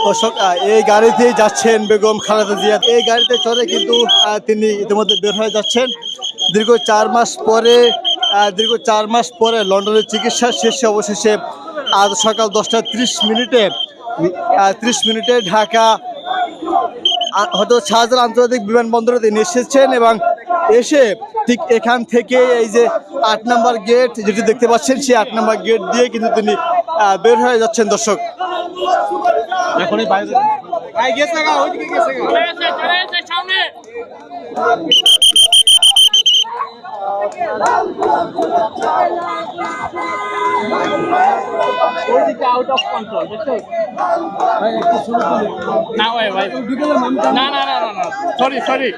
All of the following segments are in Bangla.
দর্শক এই গাড়িতেই যাচ্ছেন বেগম খালেদা জিয়া। এই গাড়িতে চড়ে কিন্তু তিনি ইতিমধ্যে বের হয়ে যাচ্ছেন। দীর্ঘ 4 মাস পরে লন্ডনের চিকিৎসা শেষে অবশেষে আজ সকাল 10টা 30 মিনিটে ঢাকা হয়তো শাহজালাল আন্তর্জাতিক বিমানবন্দরে তিনি এসেছেন এবং এসে ঠিক এখান থেকে এই যে 8 নম্বর গেট যেটি দেখতে পাচ্ছেন সেই 8 নম্বর গেট দিয়ে কিন্তু তিনি বের হয়ে যাচ্ছেন। দর্শক এখনই বাইরে গেছে ওইদিকে গেছে সামনে আউট অফ কন্ট্রোল না ভাই না না না না সরি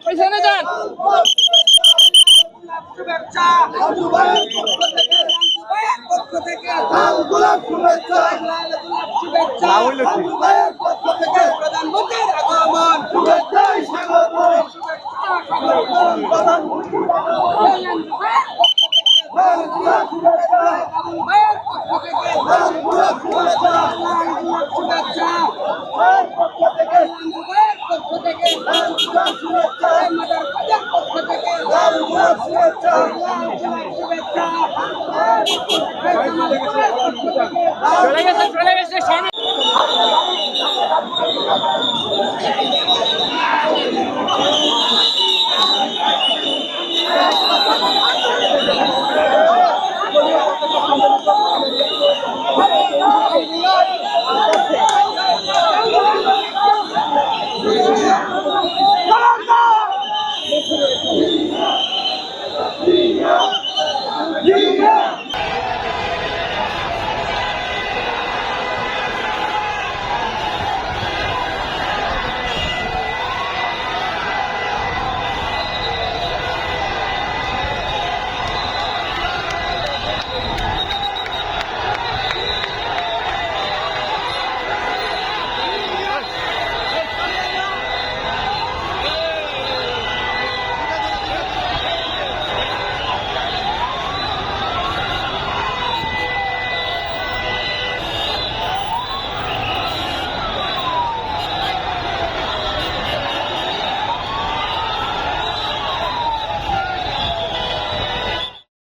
পিছনে যান চলে গেছে